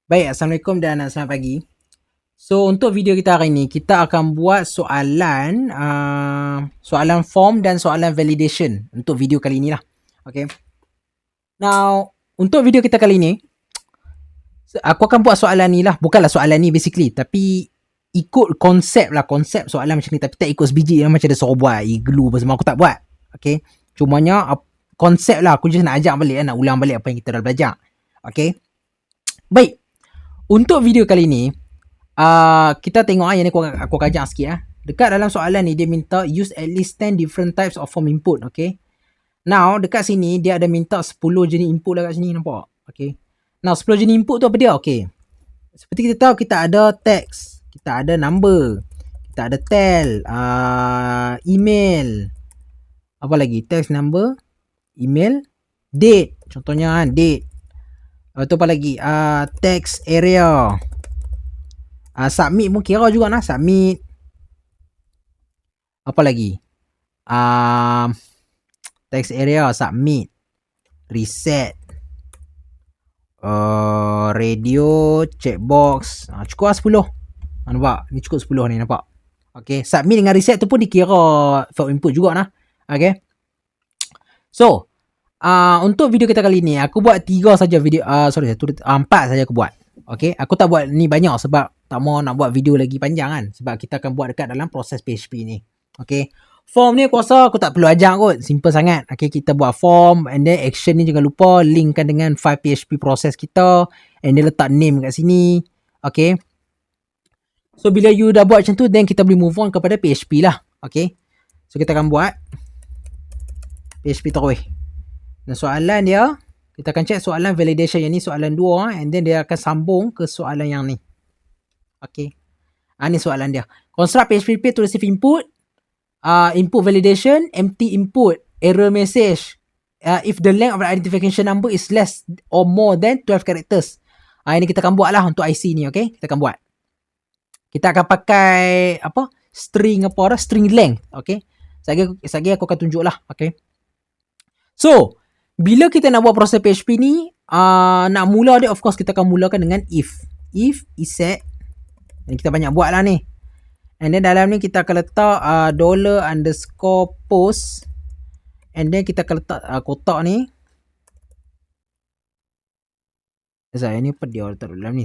Baik, Assalamualaikum dan selamat pagi. So, untuk video kita hari ni, kita akan buat soalan form dan soalan validation untuk video kali ni lah. Okay. Now, untuk video kita kali ni, aku akan buat soalan ni lah. Bukanlah soalan ni basically, tapi ikut konsep soalan macam ni. Tapi tak ikut sebiji lah, macam ada suruh buat, igloo apa semua, aku tak buat. Okay. Cumanya, konsep lah, aku just nak ajak balik, nak ulang balik apa yang kita dah belajar. Okay. Baik. Untuk video kali ni, kita tengok yang ni aku kajak sikit lah. Dekat dalam soalan ni dia minta use at least 10 different types of form input, okay. Now dekat sini dia ada minta 10 jenis input lah kat sini, nampak? Okay. Now 10 jenis input tu apa dia? Okay. Seperti kita tahu, kita ada text, kita ada number, kita ada tel, email, apa lagi? Text, number, email, date. Contohnya date. Lepas tu apa lagi? Text area. Submit pun kira juga lah. Submit. Apa lagi? Text area, submit, reset, radio, checkbox. Cukup lah 10. Nampak? Ni cukup 10 ni, nampak? Okay. Submit dengan reset tu pun dikira form input juga lah. Okay. So, untuk video kita kali ni, aku buat 3 saja video. 4 saja aku buat. Okay. Aku tak buat ni banyak sebab tak mau nak buat video lagi panjang kan. Sebab kita akan buat dekat dalam proses PHP ni. Okay. Form ni aku rasa aku tak perlu ajar kot. Simple sangat. Okay. Kita buat form. And then action ni jangan lupa linkkan dengan file PHP proses kita. And then letak name kat sini. Okay. So bila you dah buat macam tu, then kita boleh move on kepada PHP lah. Okay. So kita akan buat PHP terus. Dan soalan dia, kita akan check soalan validation. Yang ni soalan 2. And then dia akan sambung ke soalan yang ni. Okay. Ni soalan dia. Construct PHP to receive input. Input validation. Empty input. Error message. If the length of the identification number is less or more than 12 characters. Ini kita akan buat lah untuk IC ni. Okay. Kita akan buat. Kita akan pakai string string length. Okay. Sekejap aku akan tunjuk lah. Okay. So, bila kita nak buat proses PHP ni, nak mula dia, of course kita akan mulakan dengan if. If is set. Ini kita banyak buat lah ni. And then dalam ni kita akan letak $_post. And then kita akan letak kotak ni. Ini apa dia letak dalam ni?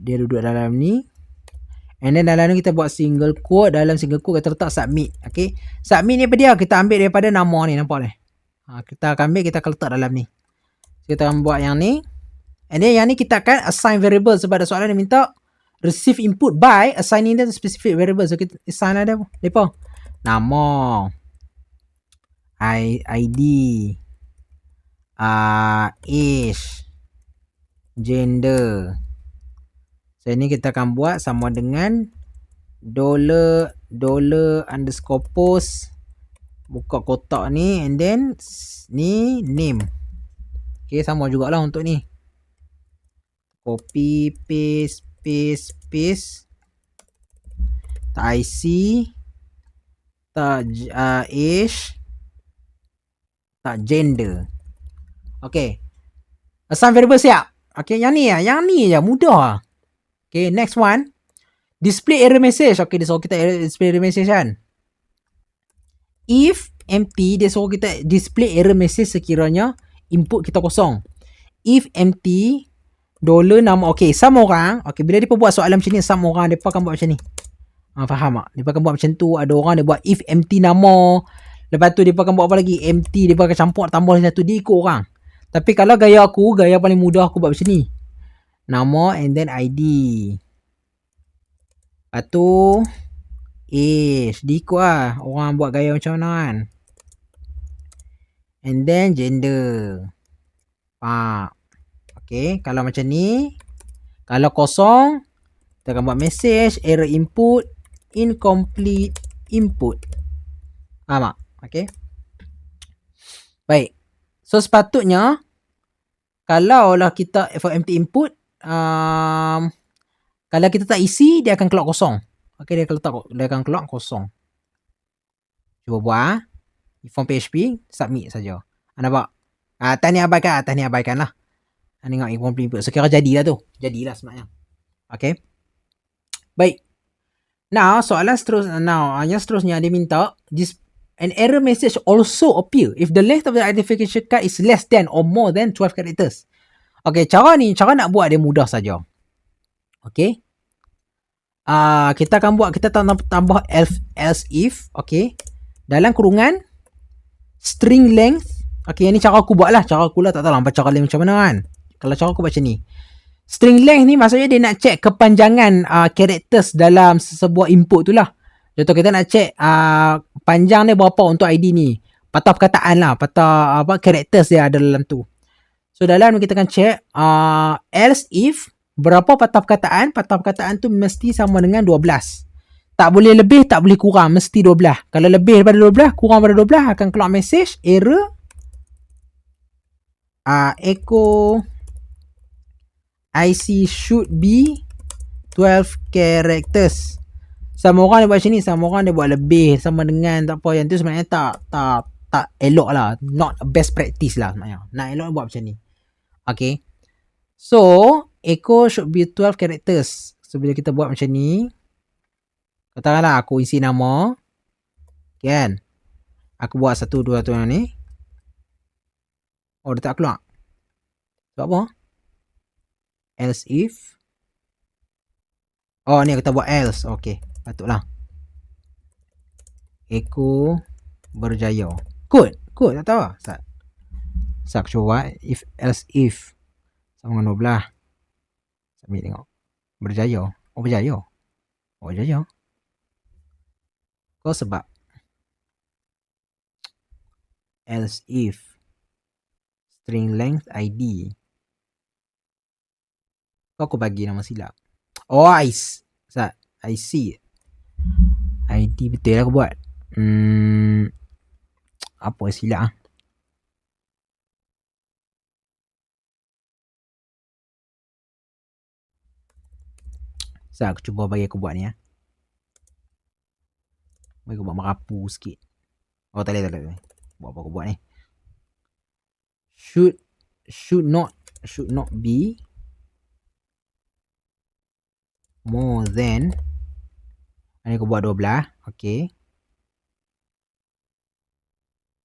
Dia duduk dalam ni. And then dalam ni kita buat single quote. Dalam single quote kita letak submit. Okay. Submit ni apa dia? Kita ambil daripada nama ni. Nampak ni? Kita akan ambil, kita akan letak dalam ni. Kita akan buat yang ni. And then yang ni kita akan assign variable. Sebab ada soalan dia minta receive input by assigning the specific variable. So kita assign ada apa? Nama, ID, age, gender. So ini kita akan buat sama dengan $_post. Buka kotak ni. And then ni name. Okay, sama jugalah untuk ni. Copy, paste. Tak IC, tak age, tak gender. Okay. Assign variable siap. Okay, yang ni je mudah. Okay, next one. Display error message. Okay, dia suruh kita display error message kan. If empty, dia suruh kita display error message sekiranya input kita kosong. If empty, $nama. Okay, some orang, okay, bila dia buat soalan macam ni, some orang dia akan buat macam ni. Faham tak? Dia akan buat macam tu. Ada orang dia buat if empty nama. Lepas tu dia akan buat apa lagi? Empty, dia akan campur tambah satu. Dia ikut orang. Tapi kalau gaya paling mudah aku buat macam ni. Nama and then ID. Lepas tu age. Dia ikut lah. Orang buat gaya macam mana kan. And then gender. Okay, kalau macam ni, kalau kosong, kita akan buat message, error input, incomplete input. Faham tak? Okay. Baik. So, sepatutnya, kalau lah kita for empty input, kalau kita tak isi, dia akan keluar kosong. Okay, dia akan keluar kosong. Cuba buat. Form PHP, submit saja. Nampak? Atas ni abaikan lah. Tengok equal input. So kira jadilah tu. Jadilah sebenarnya. Okay. Baik. Now soalan seterusnya dia minta an error message also appear if the length of the identification card is less than or more than 12 characters. Okay, cara nak buat dia mudah saja. Okay. Kita tambah else if, okay. Dalam kurungan string length. Okay, yang ni cara aku buat lah. Cara aku lah, tak tahu lah cara lain macam mana kan. Kalau cara aku buat macam ni. String length ni maksudnya dia nak check kepanjangan characters dalam sebuah input tu lah. Contoh kita nak check panjang dia berapa untuk ID ni. Patah perkataan lah. Patah characters dia ada dalam tu. So dalam kita akan check else if berapa patah perkataan. Patah perkataan tu mesti sama dengan 12. Tak boleh lebih, tak boleh kurang. Mesti 12. Kalau lebih daripada 12, kurang daripada 12 akan keluar message error echo IC should be 12 characters. Sama orang dia buat macam ni, sama orang dia buat lebih, sama dengan tak apa. Yang tu sebenarnya tak elok lah. Not best practice lah sebenarnya. Nak elok buat macam ni. Okay. So, echo should be 12 characters. So, bila kita buat macam ni, katakanlah aku isi nama. Kan? Aku buat 1, 2, 3 ni. Oh, dia tak keluar. Sebab apa? Else if. Oh, ni kita buat else. Okay. Patutlah. Echo berjaya. Good. Tak tahu lah. Aku cuba if else if sama dengan 12. Submit tengok. Berjaya. Oh, berjaya. Kau sebab else if string length ID. Kau aku bagi nama silap. Oh, I see. ID betul lah aku buat. Apa silap aku cuba bagi aku buat ni Bagi aku buat merapu sikit. Oh, tak boleh. Buat apa aku buat ni? Should not be more than. Ini aku buat 12. Okay.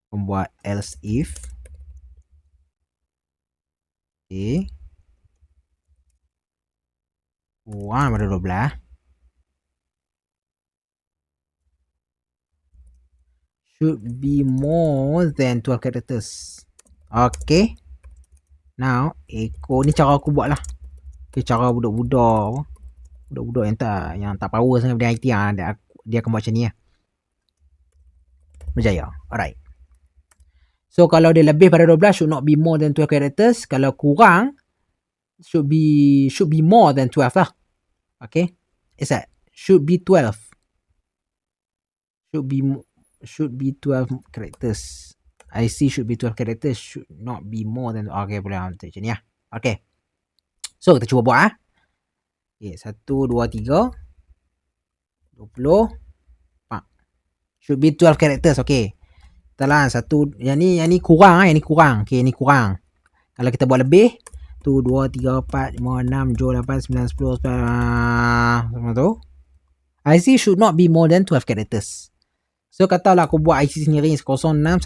Aku buat else if. Okay. 1 pada 12. Should be more than 12 characters. Okay. Now, echo ni cara aku buat lah. Okay, cara budak-budak yang tak power sangat pada IT dia akan buat macam ni lah. Berjaya. Alright. So, kalau dia lebih pada 12, should not be more than 12 characters. Kalau kurang, should be more than 12 lah. Okay. Is that? Should be 12. Should be 12 characters. I see should be 12 characters. Should not be more than. Okay, boleh macam ni lah. Okay. So, kita cuba buat Okay, 1, 2, 3. 20. Should be 12 characters. Okay. Kita lah yang ni kurang yang ni kurang. Okay, ni kurang. Kalau kita buat lebih, 1, 2, 3, 4, 5, 6, 7, 8, 9, 10, 11. Semua tu. IC should not be more than 12 characters. So, katalah aku buat IC sendiri 0611.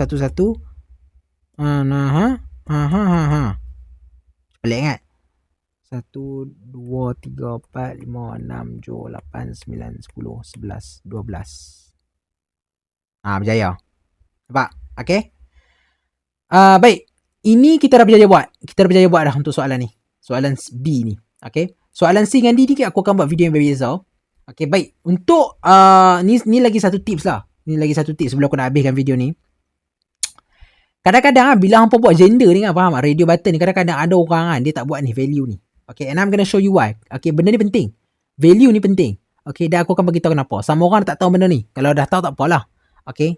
Pelik kan? 1, 2, 3, 4, 5, 6, 7, 8, 9, 10, 11, 12. Berjaya. Nampak? Okay. Baik. Ini kita dah berjaya buat. Dah untuk soalan ni. Soalan B ni. Okay. Soalan C dengan D ni aku akan buat video yang berbeza. Okay, baik. Untuk ni lagi satu tips lah. Sebelum aku nak habiskan video ni. Kadang-kadang bila hampa buat gender ni kan, faham tak? Radio button ni kadang-kadang ada orang kan, dia tak buat ni value ni. Okay, and I'm gonna show you why. Okay, benda ni penting. Value ni penting. Okay, dan aku akan beritahu kenapa. Sama orang tak tahu benda ni. Kalau dah tahu tak apalah. Okay.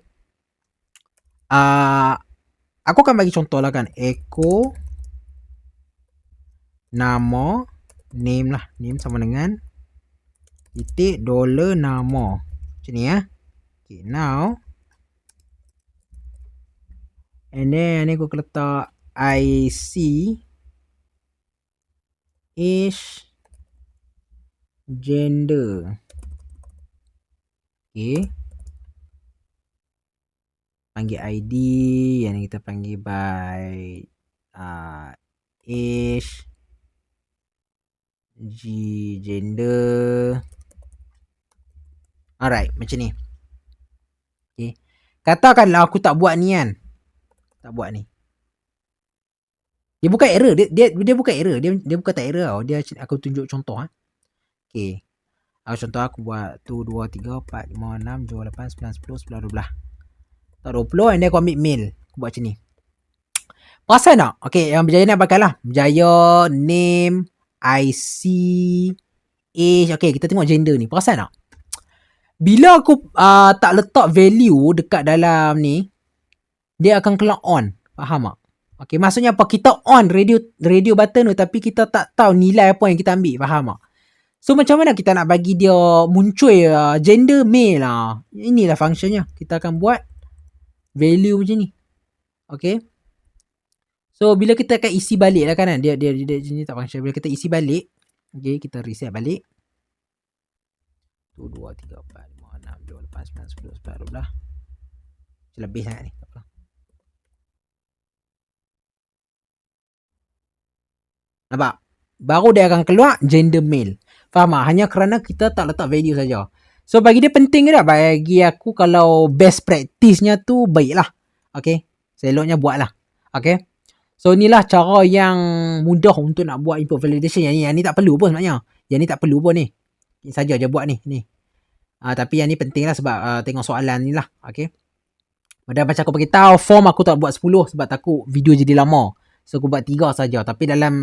Aku akan bagi contoh lah kan. Echo nama name lah. Name sama dengan titik $nama. Macam ni ya. Okay, now. And then ni aku letak IC age, gender. Okay. Panggil ID, yang ni kita panggil by age, gender. Alright, macam ni. Okay. Katakanlah aku tak buat ni kan. Tak buat ni. Dia bukan error, dia bukan error, dia bukan tak error tau. Dia aku tunjuk contoh Okay. Contoh aku buat 1 2 3 4 5 6 7 8 9 10 11 12. Tak 20 and then aku ambil mail. Aku buat macam ni. Perasan tak? Okay, yang Berjaya nak pakai lah. Berjaya, name, IC, age. Okay, kita tengok gender ni. Perasan tak? Bila aku tak letak value dekat dalam ni, dia akan keluar on. Faham tak? Okay, maksudnya apa? Kita on radio button tu, tapi kita tak tahu nilai apa yang kita ambil. Faham tak? So, macam mana kita nak bagi dia muncul gender male lah. Inilah functionnya. Kita akan buat value macam ni. Okay. So, bila kita akan isi balik lah kan. Dia ni tak function. Bila kita isi balik. Okay, kita reset balik. 1, 2, 3, 4, 5, 6, 7, 8, 9, 10, 11, 12. Lebih sangat ni. Nampak? Baru dia akan keluar gender male. Faham tak? Hanya kerana kita tak letak value saja. So, bagi dia penting ke tak? Bagi aku kalau best practice-nya tu baiklah. Okay? Seloknya buatlah. Okay? So, inilah cara yang mudah untuk nak buat input validation. Yang ni tak perlu pun sebenarnya. Yang ni tak perlu pun ni. Ini saja je buat ni. Tapi yang ni penting lah sebab tengok soalan ni lah. Okay? Dan macam aku beritahu, form aku tak buat 10 sebab takut video jadi lama. So, aku buat 3 saja. Tapi dalam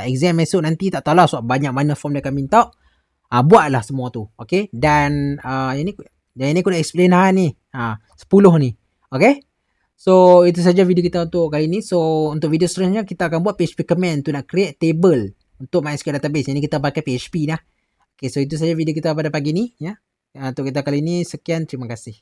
exam esok nanti tak tahulah sebab banyak mana form dia akan minta. Buatlah semua tu. Okay? Dan yang ni aku nak explain ni. 10 ni. Okay? So, itu saja video kita untuk kali ni. So, untuk video seterusnya, kita akan buat PHP command untuk nak create table untuk MySQL database. Yang ni kita pakai PHP dah. Okay, so itu saja video kita pada pagi ni. Ya. Untuk kita kali ni, sekian. Terima kasih.